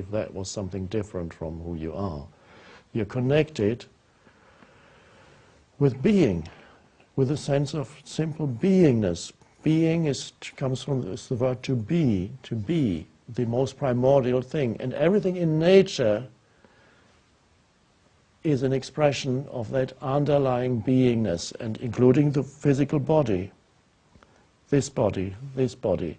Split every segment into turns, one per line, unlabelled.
if that was something different from who you are. You're connected with being, with a sense of simple beingness. Being comes from the word to be, the most primordial thing. And everything in nature is an expression of that underlying beingness, and including the physical body, this body, this body.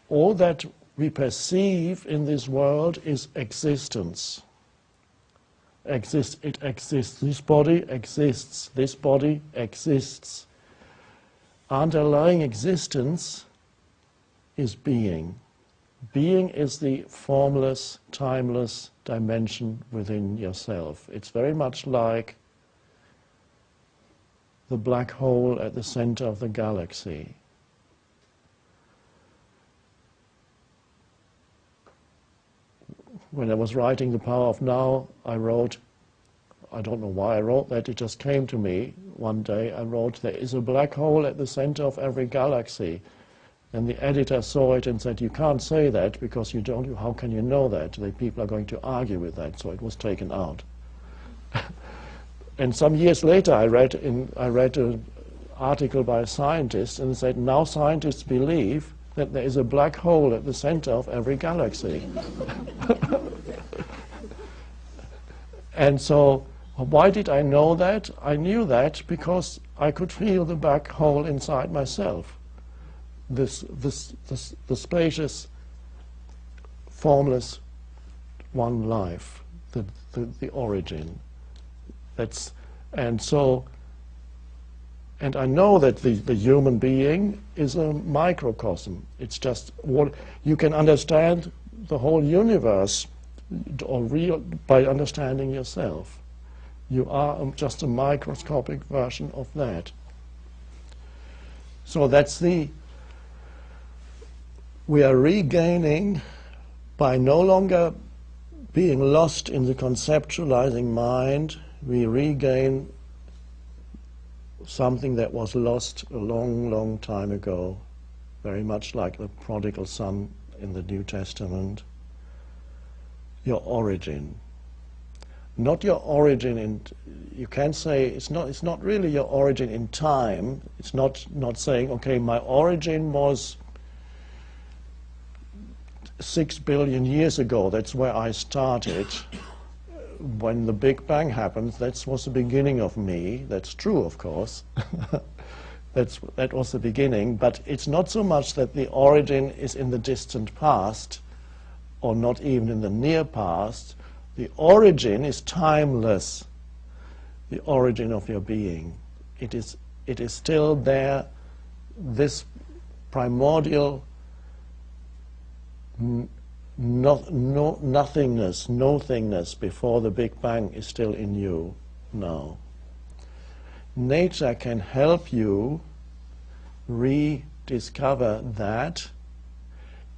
All that we perceive in this world is existence. It exists. This body exists. This body exists. Underlying existence is being. Being is the formless, timeless dimension within yourself. It's very much like the black hole at the center of the galaxy. When I was writing The Power of Now, I wrote, I don't know why I wrote that, it just came to me one day. I wrote, there is a black hole at the center of every galaxy. And the editor saw it and said, you can't say that because you don't, how can you know that? The people are going to argue with that, so it was taken out. And some years later I read an article by a scientist and it said, now scientists believe that there is a black hole at the center of every galaxy. And so, why did I know that? I knew that because I could feel the black hole inside myself. The spacious, formless one life, the origin. And I know that the human being is a microcosm. It's just what you can understand the whole universe by understanding yourself. You are just a microscopic version of that. So we are regaining, by no longer being lost in the conceptualizing mind, we regain something that was lost a long, long time ago, very much like the prodigal son in the New Testament. Your origin. Not your origin in, you can say, it's not really your origin in time. It's not saying, okay, my origin was 6 billion years ago, that's where I started. When the Big Bang happened, that was the beginning of me. That's true, of course. That was the beginning, but it's not so much that the origin is in the distant past, or not even in the near past. The origin is timeless, the origin of your being. It is still there, this primordial nothingness, nothingness before the Big Bang is still in you now. Nature can help you rediscover that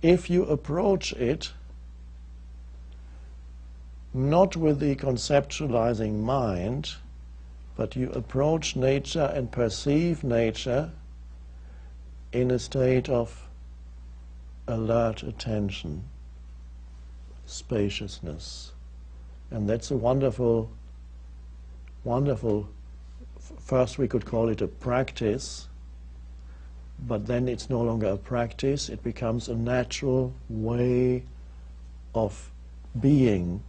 if you approach it not with the conceptualizing mind, but you approach nature and perceive nature in a state of alert attention, spaciousness. And that's a wonderful, first we could call it a practice, but then it's no longer a practice, it becomes a natural way of being,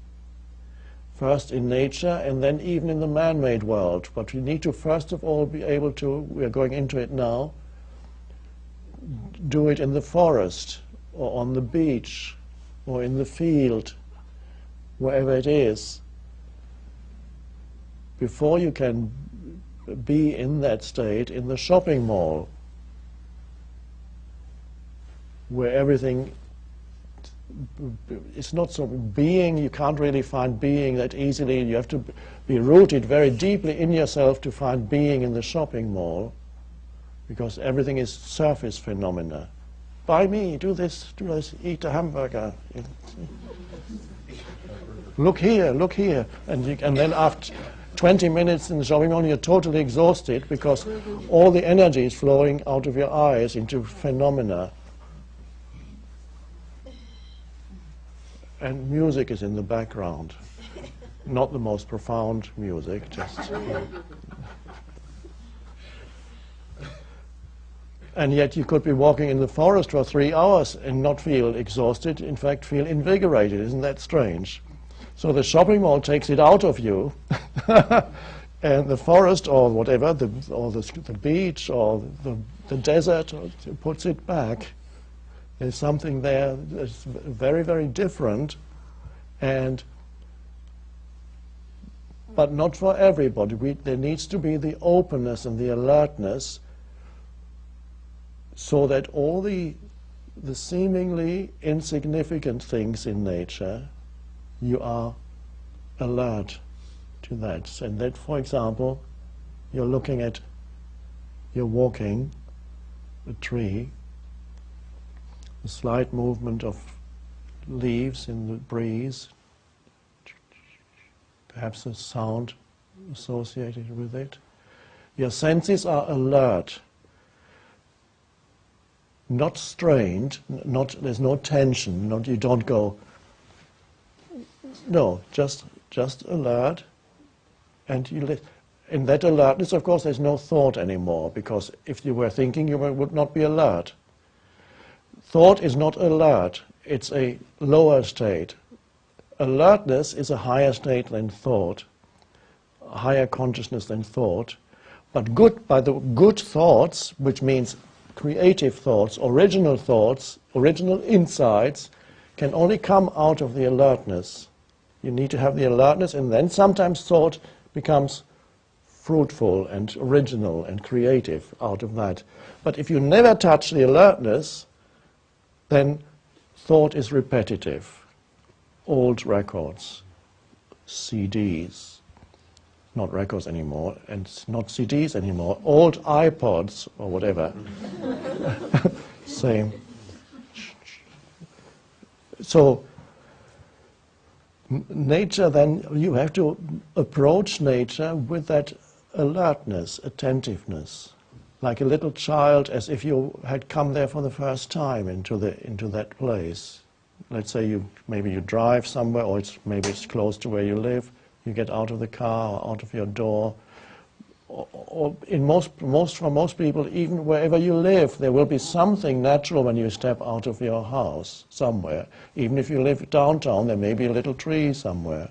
first in nature and then even in the man-made world. But we need to first of all be able to, we are going into it now, do it in the forest or on the beach or in the field, wherever it is, before you can be in that state in the shopping mall, where everything is not so being. You can't really find being that easily. You have to be rooted very deeply in yourself to find being in the shopping mall, because everything is surface phenomena. Buy me, do this, eat a hamburger. Look here, and then after 20 minutes in the shopping mall, you're totally exhausted because all the energy is flowing out of your eyes into phenomena. and music is in the background. Not the most profound music, just... And yet you could be walking in the forest for 3 hours and not feel exhausted, in fact feel invigorated. Isn't that strange? So the shopping mall takes it out of you, and the forest or whatever, or the beach or the desert puts it back. There's something there that's very, very different, but not for everybody. There needs to be the openness and the alertness, so that all the seemingly insignificant things in nature, you are alert to that. And that, for example, you're walking a tree, a slight movement of leaves in the breeze, perhaps a sound associated with it. Your senses are alert, not strained, there's no tension, you don't go, no, just alert, and in that alertness, of course, there's no thought anymore, because if you were thinking, you would not be alert. Thought is not alert, it's a lower state. Alertness is a higher state than thought, a higher consciousness than thought, but by the good thoughts, which means creative thoughts, original insights, can only come out of the alertness. You need to have the alertness, and then sometimes thought becomes fruitful and original and creative out of that. But if you never touch the alertness, then thought is repetitive. Old records, CDs, not records anymore, and not CDs anymore, old iPods or whatever. Same. So nature, then you have to approach nature with that alertness, attentiveness, like a little child, as if you had come there for the first time into that place. Let's say maybe you drive somewhere, or maybe it's close to where you live. You get out of the car or out of your door, or for most people, even wherever you live, there will be something natural when you step out of your house somewhere. Even if you live downtown, there may be a little tree somewhere.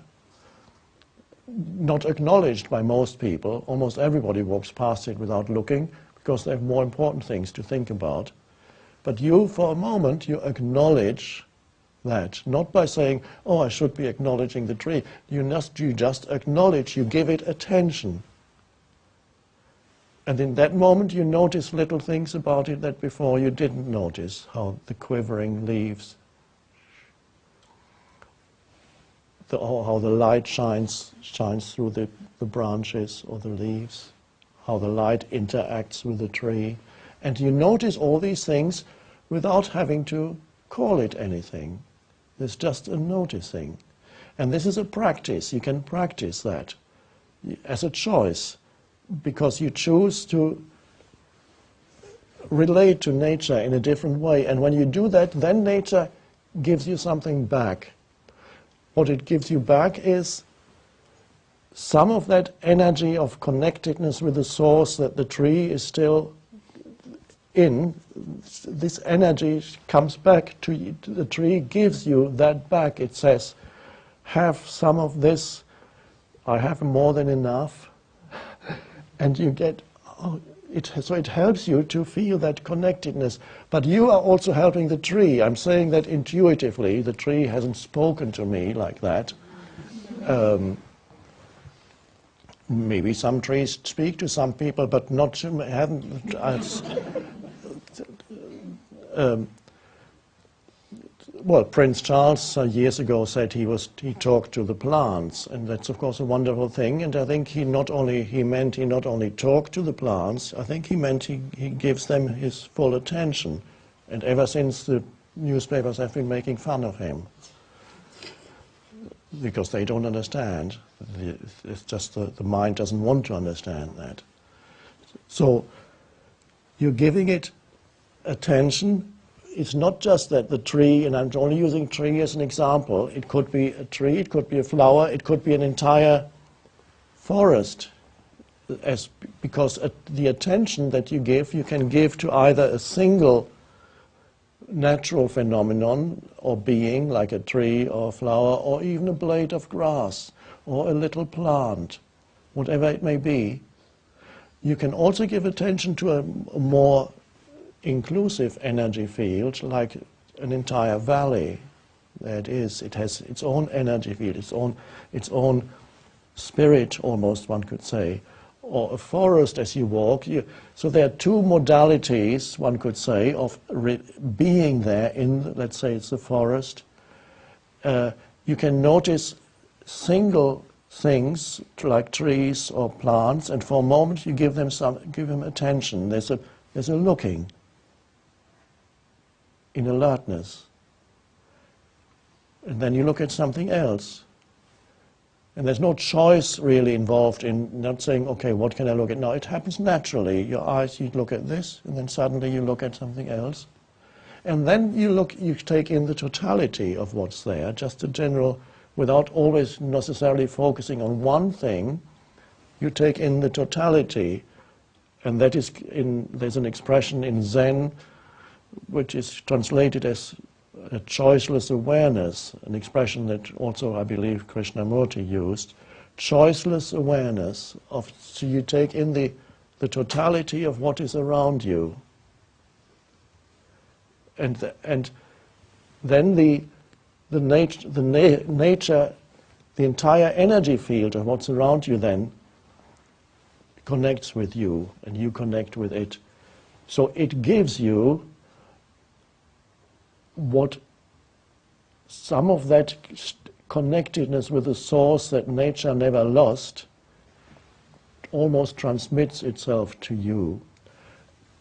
Not acknowledged by most people. Almost everybody walks past it without looking, because they have more important things to think about. But you, for a moment, you acknowledge that, not by saying, oh, I should be acknowledging the tree. You just acknowledge, you give it attention. And in that moment you notice little things about it that before you didn't notice, how the quivering leaves, how the light shines through the branches or the leaves, how the light interacts with the tree. And you notice all these things without having to call it anything. There's just a noticing. And this is a practice. You can practice that as a choice, because you choose to relate to nature in a different way. And when you do that, then nature gives you something back. What it gives you back is some of that energy of connectedness with the source that the tree is still in. This energy comes back to you. The tree gives you that back. It says, have some of this, I have more than enough. And you get, so it helps you to feel that connectedness. But you are also helping the tree. I'm saying that intuitively. The tree hasn't spoken to me like that. Maybe some trees speak to some people, but not to me. Well, Prince Charles years ago said he talked to the plants, and that's of course a wonderful thing. And I think he not only talked to the plants. I think he meant he gives them his full attention. And ever since, the newspapers have been making fun of him because they don't understand. It's just the mind doesn't want to understand that. So you're giving it attention. it's not just that the tree, and I'm only using tree as an example, it could be a tree, it could be a flower, it could be an entire forest, because the attention that you can give to either a single natural phenomenon or being, like a tree or a flower, or even a blade of grass, or a little plant, whatever it may be. You can also give attention to a more inclusive energy field, like an entire valley. There it is. It has its own energy field, its own spirit, almost one could say. Or a forest as you walk. So there are two modalities, one could say, of being there in, let's say it's the forest. You can notice single things like trees or plants, and for a moment you give them attention. There's a looking in alertness, and then you look at something else, and there's no choice really involved in not saying, okay, what can I look at now? It happens naturally. Your eyes, you look at this, and then suddenly you look at something else, and then you take in the totality of what's there, just a general, without always necessarily focusing on one thing. You take in the totality, and that is there's an expression in Zen which is translated as a choiceless awareness, an expression that also I believe Krishnamurti used. Choiceless awareness so you take in the totality of what is around you, and then the nature, the entire energy field of what's around you then connects with you, and you connect with it. So it gives you what some of that connectedness with the source that nature never lost almost transmits itself to you.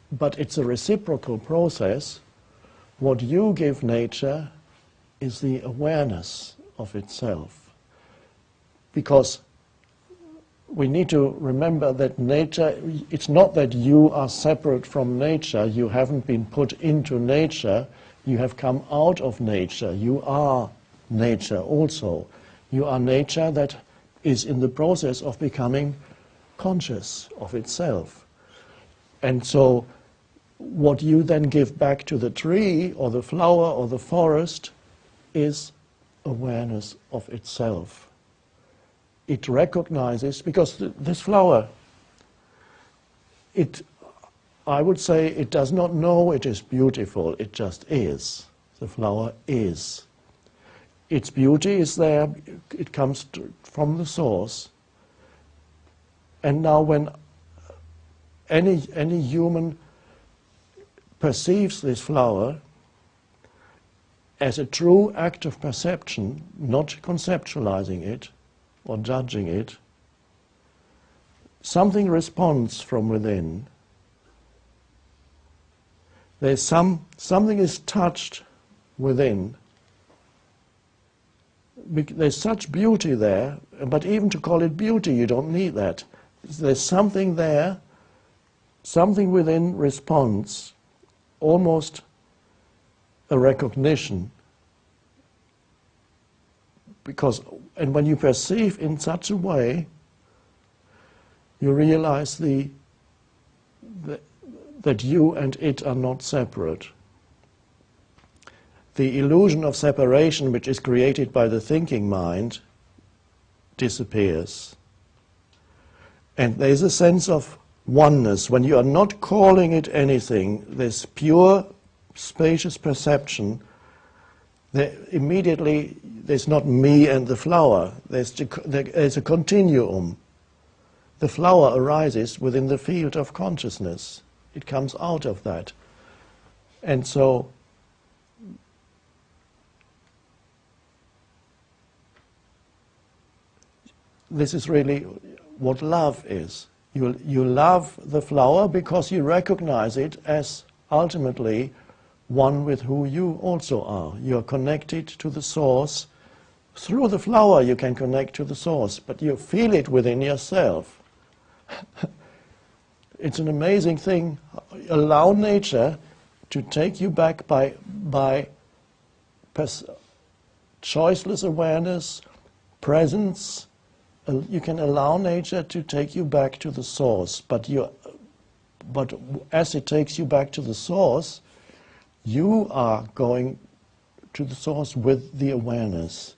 But it's a reciprocal process. What you give nature is the awareness of itself. Because we need to remember that nature, it's not that you are separate from nature, you haven't been put into nature, you have come out of nature, you are nature also. You are nature that is in the process of becoming conscious of itself. And so what you then give back to the tree or the flower or the forest is awareness of itself. It recognizes, because this flower, I would say it does not know it is beautiful, it just is. The flower is. Its beauty is there, it comes from the source. And now when any human perceives this flower as a true act of perception, not conceptualizing it or judging it, something responds from within. There's something is touched within. There's such beauty there, but even to call it beauty, you don't need that. There's something there, something within responds, almost a recognition. And when you perceive in such a way, you realize that you and it are not separate. The illusion of separation, which is created by the thinking mind, disappears. And there's a sense of oneness. When you are not calling it anything, this pure, spacious perception, immediately there's not me and the flower. There's a continuum. The flower arises within the field of consciousness. It comes out of that. And so this is really what love is. You love the flower because you recognize it as ultimately one with who you also are. You are connected to the source. Through the flower you can connect to the source, but you feel it within yourself. It's an amazing thing. Allow nature to take you back by choiceless awareness, presence. You can allow nature to take you back to the source, but as it takes you back to the source, you are going to the source with the awareness.